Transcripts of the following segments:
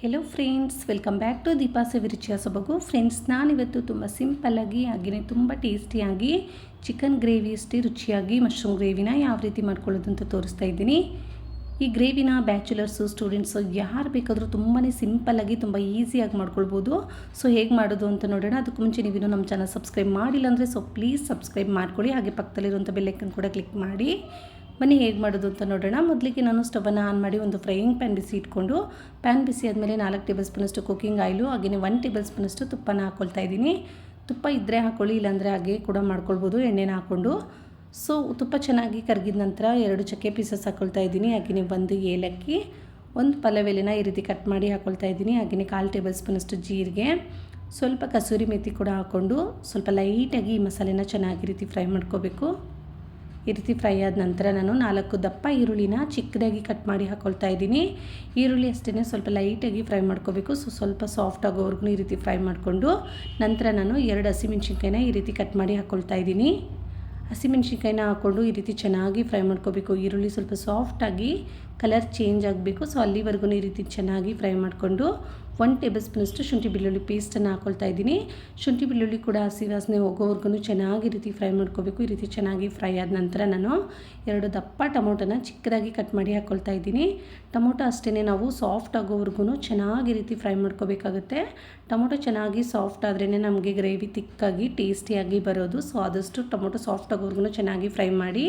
Hello friends, welcome back to Deepa ಸವಿರುಚಿಯ ಸೊಬಗು. Friends, ನಾನಿವತ್ತು ತುಂಬ ಸಿಂಪಲ್ಲಾಗಿ ಹಾಗೆಯೇ ತುಂಬ ಟೇಸ್ಟಿಯಾಗಿ ಚಿಕನ್ ಗ್ರೇವಿ ಅಷ್ಟೇ ರುಚಿಯಾಗಿ ಮಶ್ರೂಮ್ ಗ್ರೇವಿನ ಯಾವ ರೀತಿ ಮಾಡ್ಕೊಳ್ಳೋದು ಅಂತ ತೋರಿಸ್ತಾ ಇದ್ದೀನಿ. ಈ ಗ್ರೇವಿನ ಬ್ಯಾಚುಲರ್ಸು, ಸ್ಟೂಡೆಂಟ್ಸು ಯಾರು ಬೇಕಾದರೂ ತುಂಬಾ ಸಿಂಪಲ್ಲಾಗಿ ತುಂಬ ಈಸಿಯಾಗಿ ಮಾಡ್ಕೊಳ್ಬೋದು. ಸೊ ಹೇಗೆ ಮಾಡೋದು ಅಂತ ನೋಡೋಣ. ಅದಕ್ಕೂ ಮುಂಚೆ ನೀವಿನ್ನೂ ನಮ್ಮ ಚಾನಲ್ ಸಬ್ಸ್ಕ್ರೈಬ್ ಮಾಡಿಲ್ಲ ಅಂದರೆ ಪ್ಲೀಸ್ ಸಬ್ಸ್ಕ್ರೈಬ್ ಮಾಡ್ಕೊಳ್ಳಿ. ಹಾಗೆ ಪಕ್ಕದಲ್ಲಿರುವಂಥ ಬೆಲ್ಲೈಕನ್ ಕೂಡ ಕ್ಲಿಕ್ ಮಾಡಿ. ಬನ್ನಿ ಹೇಗೆ ಮಾಡೋದು ಅಂತ ನೋಡೋಣ. ಮೊದಲಿಗೆ ನಾನು ಸ್ಟವನ್ನು ಆನ್ ಮಾಡಿ ಒಂದು ಫ್ರೈಯಿಂಗ್ ಪ್ಯಾನ್ ಬಿಸಿ ಇಟ್ಕೊಂಡು, ಪ್ಯಾನ್ ಬಿಸಿ ಆದಮೇಲೆ 4 ಟೇಬಲ್ ಸ್ಪೂನಷ್ಟು ಕುಕ್ಕಿಂಗ್ ಆಯಿಲು ಹಾಗೆಯೇ 1 ಟೇಬಲ್ ಸ್ಪೂನಷ್ಟು ತುಪ್ಪನ ಹಾಕ್ಕೊಳ್ತಾ ಇದ್ದೀನಿ. ತುಪ್ಪ ಇದ್ದರೆ ಹಾಕ್ಕೊಳ್ಳಿ, ಇಲ್ಲಾಂದರೆ ಹಾಗೆ ಕೂಡ ಮಾಡ್ಕೊಳ್ಬೋದು ಎಣ್ಣೆನ ಹಾಕ್ಕೊಂಡು. ಸೊ ತುಪ್ಪ ಚೆನ್ನಾಗಿ ಕರಗಿದ ನಂತರ 2 ಚಕ್ಕೆ ಪೀಸಸ್ ಹಾಕ್ಕೊಳ್ತಾ ಇದ್ದೀನಿ. ಹಾಗೆಯೇ 1 ಏಲಕ್ಕಿ, 1 ಪಲಾವ್ ಎಲೆನ ಈ ರೀತಿ ಕಟ್ ಮಾಡಿ ಹಾಕ್ಕೊಳ್ತಾ ಇದ್ದೀನಿ. ಹಾಗೆಯೇ 1/4 ಟೇಬಲ್ ಸ್ಪೂನಷ್ಟು ಜೀರಿಗೆ, ಸ್ವಲ್ಪ ಕಸೂರಿ ಮೆಥಿ ಕೂಡ ಹಾಕ್ಕೊಂಡು ಸ್ವಲ್ಪ ಲೈಟಾಗಿ ಈ ಮಸಾಲೆನ ಚೆನ್ನಾಗಿ ರೀತಿ ಫ್ರೈ ಮಾಡ್ಕೋಬೇಕು. ಈ ರೀತಿ ಫ್ರೈ ಆದ ನಂತರ ನಾನು 4 ದಪ್ಪ ಈರುಳ್ಳಿನ ಚಿಕ್ಕದಾಗಿ ಕಟ್ ಮಾಡಿ ಹಾಕ್ಕೊಳ್ತಾ ಇದ್ದೀನಿ. ಈರುಳ್ಳಿ ಅಷ್ಟೇ ಸ್ವಲ್ಪ ಲೈಟಾಗಿ ಫ್ರೈ ಮಾಡ್ಕೋಬೇಕು. ಸೊ ಸ್ವಲ್ಪ ಸಾಫ್ಟ್ ಆಗೋವರೆಗೂ ಈ ರೀತಿ ಫ್ರೈ ಮಾಡಿಕೊಂಡು ನಂತರ ನಾನು 2 ಹಸಿಮೆಣ್ಸಿನ್ಕಾಯಿನ ಈ ರೀತಿ ಕಟ್ ಮಾಡಿ ಹಾಕ್ಕೊಳ್ತಾ ಇದ್ದೀನಿ. ಹಸಿಮೆಣ್ಸಿನ್ಕಾಯಿನ ಹಾಕ್ಕೊಂಡು ಈ ರೀತಿ ಚೆನ್ನಾಗಿ ಫ್ರೈ ಮಾಡ್ಕೋಬೇಕು. ಈರುಳ್ಳಿ ಸ್ವಲ್ಪ ಸಾಫ್ಟಾಗಿ ಕಲರ್ ಚೇಂಜ್ ಆಗಬೇಕು. ಸೊ ಅಲ್ಲಿವರೆಗೂ ಈ ರೀತಿ ಚೆನ್ನಾಗಿ ಫ್ರೈ ಮಾಡಿಕೊಂಡು 1 ಟೇಬಲ್ ಸ್ಪೂನಷ್ಟು ಶುಂಠಿ ಬೆಳ್ಳುಳ್ಳಿ ಪೇಸ್ಟನ್ನು ಹಾಕ್ಕೊಳ್ತಾ ಇದ್ದೀನಿ. ಶುಂಠಿ ಬೆಳ್ಳುಳ್ಳಿ ಕೂಡ ಹಸಿ ವಾಸನೆ ಹೋಗೋವರೆಗೂ ಚೆನ್ನಾಗಿ ರೀತಿ ಫ್ರೈ ಮಾಡ್ಕೋಬೇಕು. ಈ ರೀತಿ ಚೆನ್ನಾಗಿ ಫ್ರೈ ಆದ ನಂತರ ನಾನು 2 ದಪ್ಪ ಟೊಮೊಟೊನ ಚಿಕ್ಕದಾಗಿ ಕಟ್ ಮಾಡಿ ಹಾಕ್ಕೊಳ್ತಾ ಇದ್ದೀನಿ. ಟೊಮೊಟೊ ಅಷ್ಟೇ ನಾವು ಸಾಫ್ಟ್ ಆಗೋವರೆಗೂ ಚೆನ್ನಾಗಿ ರೀತಿ ಫ್ರೈ ಮಾಡ್ಕೋಬೇಕಾಗುತ್ತೆ. ಟೊಮೊಟೊ ಚೆನ್ನಾಗಿ ಸಾಫ್ಟ್ ಆದ್ರೇ ನಮಗೆ ಗ್ರೇವಿ ತಿಕ್ಕಾಗಿ ಟೇಸ್ಟಿಯಾಗಿ ಬರೋದು. ಸೊ ಆದಷ್ಟು ಟೊಮೊಟೊ ಸಾಫ್ಟ್ ಆಗೋವರೆಗೂ ಚೆನ್ನಾಗಿ ಫ್ರೈ ಮಾಡಿ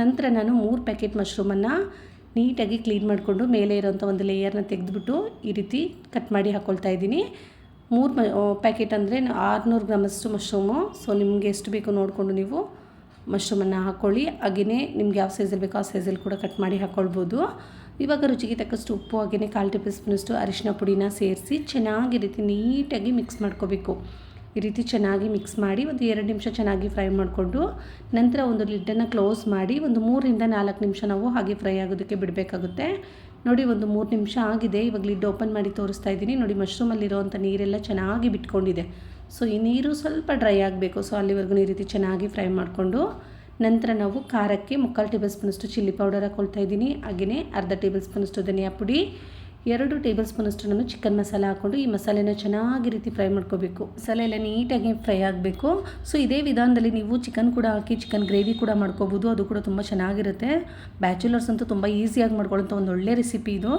ನಂತರ ನಾನು 3 ಪ್ಯಾಕೆಟ್ ಮಶ್ರೂಮನ್ನು ನೀಟಾಗಿ ಕ್ಲೀನ್ ಮಾಡಿಕೊಂಡು ಮೇಲೆ ಇರೋಂಥ ಒಂದು ಲೇಯರ್ನ ತೆಗೆದುಬಿಟ್ಟು ಈ ರೀತಿ ಕಟ್ ಮಾಡಿ ಹಾಕ್ಕೊಳ್ತಾ ಇದ್ದೀನಿ. 3 ಪ್ಯಾಕೆಟ್ ಅಂದರೆ 600 ಗ್ರಾಮಷ್ಟು ಮಶ್ರೂಮು. ಸೊ ನಿಮಗೆ ಎಷ್ಟು ಬೇಕೋ ನೋಡಿಕೊಂಡು ನೀವು ಮಶ್ರೂಮನ್ನು ಹಾಕ್ಕೊಳ್ಳಿ. ಹಾಗೆಯೇ ನಿಮ್ಗೆ ಯಾವ ಸೈಜಲ್ಲಿ ಬೇಕೋ ಆ ಸೈಜಲ್ಲಿ ಕೂಡ ಕಟ್ ಮಾಡಿ ಹಾಕ್ಕೊಳ್ಬೋದು. ಇವಾಗ ರುಚಿಗೆ ತಕ್ಕಷ್ಟು ಉಪ್ಪು ಹಾಗೆಯೇ 1/4 ಟೇಬಲ್ ಸ್ಪೂನಷ್ಟು ಅರಿಶಿನ ಪುಡಿನ ಸೇರಿಸಿ ಚೆನ್ನಾಗಿ ರೀತಿ ನೀಟಾಗಿ ಮಿಕ್ಸ್ ಮಾಡ್ಕೋಬೇಕು. ಈ ರೀತಿ ಚೆನ್ನಾಗಿ ಮಿಕ್ಸ್ ಮಾಡಿ ಒಂದು 2 ನಿಮಿಷ ಚೆನ್ನಾಗಿ ಫ್ರೈ ಮಾಡಿಕೊಂಡು ನಂತರ ಒಂದು ಲಿಡ್ಡನ್ನು ಕ್ಲೋಸ್ ಮಾಡಿ ಒಂದು 3ರಿಂದ 4 ನಿಮಿಷ ನಾವು ಹಾಗೆ ಫ್ರೈ ಆಗೋದಕ್ಕೆ ಬಿಡಬೇಕಾಗುತ್ತೆ. ನೋಡಿ, ಒಂದು 3 ನಿಮಿಷ ಆಗಿದೆ. ಇವಾಗ ಲಿಡ್ ಓಪನ್ ಮಾಡಿ ತೋರಿಸ್ತಾ ಇದ್ದೀನಿ. ನೋಡಿ, ಮಶ್ರೂಮಲ್ಲಿರೋವಂಥ ನೀರೆಲ್ಲ ಚೆನ್ನಾಗಿ ಬಿಟ್ಕೊಂಡಿದೆ. ಸೊ ಈ ನೀರು ಸ್ವಲ್ಪ ಡ್ರೈ ಆಗಬೇಕು. ಸೊ ಅಲ್ಲಿವರೆಗೂ ಈ ರೀತಿ ಚೆನ್ನಾಗಿ ಫ್ರೈ ಮಾಡಿಕೊಂಡು ನಂತರ ನಾವು ಖಾರಕ್ಕೆ 3/4 ಟೇಬಲ್ ಸ್ಪೂನಷ್ಟು ಚಿಲ್ಲಿ ಪೌಡರ್ ಹಾಕ್ಕೊಳ್ತಾ ಇದ್ದೀನಿ. ಹಾಗೆಯೇ ಅರ್ಧ ಟೇಬಲ್ ಸ್ಪೂನಷ್ಟು ಧನಿಯಾ ಪುಡಿ, 2 ಟೇಬಲ್ ಸ್ಪೂನಷ್ಟು ನಾನು ಚಿಕನ್ ಮಸಾಲೆ ಹಾಕ್ಕೊಂಡು ಈ ಮಸಾಲೆನ ಚೆನ್ನಾಗಿ ರೀತಿ ಫ್ರೈ ಮಾಡ್ಕೋಬೇಕು. ಮಸಾಲೆ ಎಲ್ಲ ನೀಟಾಗಿ ಫ್ರೈ ಆಗಬೇಕು. ಸೊ ಇದೇ ವಿಧಾನದಲ್ಲಿ ನೀವು ಚಿಕನ್ ಕೂಡ ಹಾಕಿ ಚಿಕನ್ ಗ್ರೇವಿ ಕೂಡ ಮಾಡ್ಕೋಬೋದು. ಅದು ಕೂಡ ತುಂಬ ಚೆನ್ನಾಗಿರುತ್ತೆ. ಬ್ಯಾಚುಲರ್ಸ್ ಅಂತೂ ತುಂಬ ಈಸಿಯಾಗಿ ಮಾಡ್ಕೊಳ್ಳೋಂಥ ಒಂದು ಒಳ್ಳೆ ರೆಸಿಪಿ ಇದು.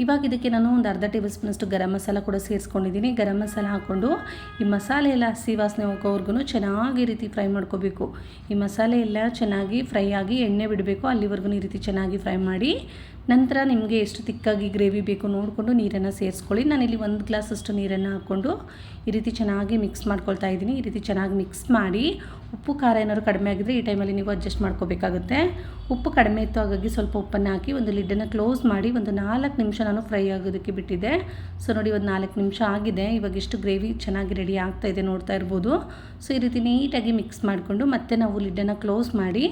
ಇವಾಗ ಇದಕ್ಕೆ ನಾನು ಒಂದು ಅರ್ಧ ಟೇಬಲ್ ಸ್ಪೂನಷ್ಟು ಗರಂ ಮಸಾಲ ಕೂಡ ಸೇರಿಸ್ಕೊಂಡಿದ್ದೀನಿ. ಗರಂ ಮಸಾಲ ಹಾಕ್ಕೊಂಡು ಈ ಮಸಾಲೆ ಎಲ್ಲ ಹಸಿ ವಾಸನೆ ಹೋಗೋವರೆಗೂ ಚೆನ್ನಾಗಿ ರೀತಿ ಫ್ರೈ ಮಾಡ್ಕೋಬೇಕು. ಈ ಮಸಾಲೆ ಎಲ್ಲ ಚೆನ್ನಾಗಿ ಫ್ರೈ ಆಗಿ ಎಣ್ಣೆ ಬಿಡಬೇಕು. ಅಲ್ಲಿವರೆಗೂ ಈ ರೀತಿ ಚೆನ್ನಾಗಿ ಫ್ರೈ ಮಾಡಿ ನಂತರ ನಿಮಗೆ ಎಷ್ಟು ತಿಕ್ಕಾಗಿ ಗ್ರೇವಿ ಬೇಕು ನೋಡಿಕೊಂಡು ನೀರನ್ನು ಸೇರಿಸ್ಕೊಳ್ಳಿ. ನಾನಿಲ್ಲಿ 1 ಗ್ಲಾಸಷ್ಟು ನೀರನ್ನು ಹಾಕ್ಕೊಂಡು ಈ ರೀತಿ ಚೆನ್ನಾಗಿ ಮಿಕ್ಸ್ ಮಾಡ್ಕೊಳ್ತಾ ಇದ್ದೀನಿ. ಈ ರೀತಿ ಚೆನ್ನಾಗಿ ಮಿಕ್ಸ್ ಮಾಡಿ ಉಪ್ಪು ಖಾರ ಏನಾದ್ರು ಕಡಿಮೆ ಆಗಿದ್ದರೆ ಈ ಟೈಮಲ್ಲಿ ನೀವು ಅಡ್ಜಸ್ಟ್ ಮಾಡ್ಕೋಬೇಕಾಗುತ್ತೆ. ಉಪ್ಪು ಕಡಿಮೆ ಇತ್ತು, ಹಾಗಾಗಿ ಸ್ವಲ್ಪ ಉಪ್ಪನ್ನು ಹಾಕಿ ಒಂದು ಲಿಡ್ಡನ್ನು ಕ್ಲೋಸ್ ಮಾಡಿ ಒಂದು 4 ನಿಮಿಷ ನಾನು ಫ್ರೈ ಆಗೋದಕ್ಕೆ ಬಿಟ್ಟಿದ್ದೆ. ಸೊ ನೋಡಿ, ಒಂದು 4 ನಿಮಿಷ ಆಗಿದೆ. ಇವಾಗ ಎಷ್ಟು ಗ್ರೇವಿ ಚೆನ್ನಾಗಿ ರೆಡಿ ಆಗ್ತಾ ಇದೆ ನೋಡ್ತಾ ಇರ್ಬೋದು. ಸೊ ಈ ರೀತಿ ನೀಟಾಗಿ ಮಿಕ್ಸ್ ಮಾಡಿಕೊಂಡು ಮತ್ತೆ ನಾವು ಲಿಡ್ಡನ್ನು ಕ್ಲೋಸ್ ಮಾಡಿ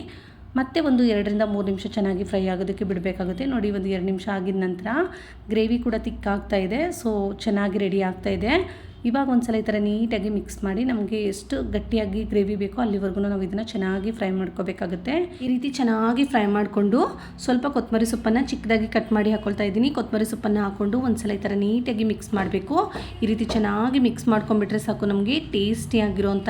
ಮತ್ತೆ ಒಂದು 2ರಿಂದ 3 ನಿಮಿಷ ಚೆನ್ನಾಗಿ ಫ್ರೈ ಆಗೋದಕ್ಕೆ ಬಿಡಬೇಕಾಗುತ್ತೆ. ನೋಡಿ, ಒಂದು 2 ನಿಮಿಷ ಆಗಿದ ನಂತರ ಗ್ರೇವಿ ಕೂಡ ತಿಕ್ಕಾಗ್ತಾ ಇದೆ. ಸೊ ಚೆನ್ನಾಗಿ ರೆಡಿ ಆಗ್ತಾ ಇದೆ. ಇವಾಗ ಒಂದು ಸಲ ಈ ಥರ ನೀಟಾಗಿ ಮಿಕ್ಸ್ ಮಾಡಿ ನಮಗೆ ಎಷ್ಟು ಗಟ್ಟಿಯಾಗಿ ಗ್ರೇವಿ ಬೇಕೋ ಅಲ್ಲಿವರೆಗೂ ನಾವು ಇದನ್ನು ಚೆನ್ನಾಗಿ ಫ್ರೈ ಮಾಡ್ಕೋಬೇಕಾಗುತ್ತೆ. ಈ ರೀತಿ ಚೆನ್ನಾಗಿ ಫ್ರೈ ಮಾಡಿಕೊಂಡು ಸ್ವಲ್ಪ ಕೊತ್ತಂಬರಿ ಸೊಪ್ಪನ್ನು ಚಿಕ್ಕದಾಗಿ ಕಟ್ ಮಾಡಿ ಹಾಕ್ಕೊಳ್ತಾ ಇದ್ದೀನಿ. ಕೊತ್ತಂಬರಿ ಸೊಪ್ಪನ್ನು ಹಾಕ್ಕೊಂಡು ಒಂದು ಸಲ ಈ ಥರ ನೀಟಾಗಿ ಮಿಕ್ಸ್ ಮಾಡಬೇಕು. ಈ ರೀತಿ ಚೆನ್ನಾಗಿ ಮಿಕ್ಸ್ ಮಾಡ್ಕೊಂಡ್ಬಿಟ್ರೆ ಸಾಕು, ನಮಗೆ ಟೇಸ್ಟಿಯಾಗಿರೋಂಥ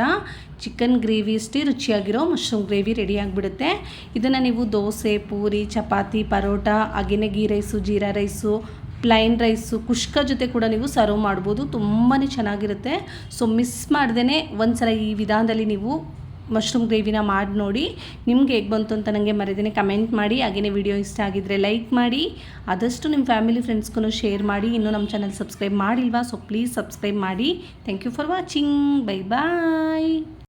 ಚಿಕನ್ ಗ್ರೇವಿ ಅಷ್ಟೇ ರುಚಿಯಾಗಿರೋ ಮಶ್ರೂಮ್ ಗ್ರೇವಿ ರೆಡಿ ಆಗಿಬಿಡುತ್ತೆ. ಇದನ್ನು ನೀವು ದೋಸೆ, ಪೂರಿ, ಚಪಾತಿ, ಪರೋಟ, ಹಾಗೆಯೇ ghee rice, jeera rice, plain rice, ಕುಷ್ಕ ಜೊತೆ ಕೂಡ ನೀವು ಸರ್ವ್ ಮಾಡ್ಬೋದು. ತುಂಬಾ ಚೆನ್ನಾಗಿರುತ್ತೆ. ಸೊ ಮಿಸ್ ಮಾಡ್ದೇ ಒಂದು ಸಲ ಈ ವಿಧಾನದಲ್ಲಿ ನೀವು ಮಶ್ರೂಮ್ ಗ್ರೇವಿನ ಮಾಡಿ ನೋಡಿ. ನಿಮಗೆ ಹೇಗೆ ಬಂತು ಅಂತ ನನಗೆ ಮರೆದೇನೆ ಕಮೆಂಟ್ ಮಾಡಿ. ಹಾಗೆಯೇ ವಿಡಿಯೋ ಇಷ್ಟ ಆಗಿದ್ದರೆ ಲೈಕ್ ಮಾಡಿ, ಆದಷ್ಟು ನಿಮ್ಮ ಫ್ಯಾಮಿಲಿ ಫ್ರೆಂಡ್ಸ್ಗೂ ಶೇರ್ ಮಾಡಿ. ಇನ್ನೂ ನಮ್ಮ ಚಾನಲ್ ಸಬ್ಸ್ಕ್ರೈಬ್ ಮಾಡಿಲ್ವಾ? ಸೊ ಪ್ಲೀಸ್ ಸಬ್ಸ್ಕ್ರೈಬ್ ಮಾಡಿ. Thank you for watching. Bye bye.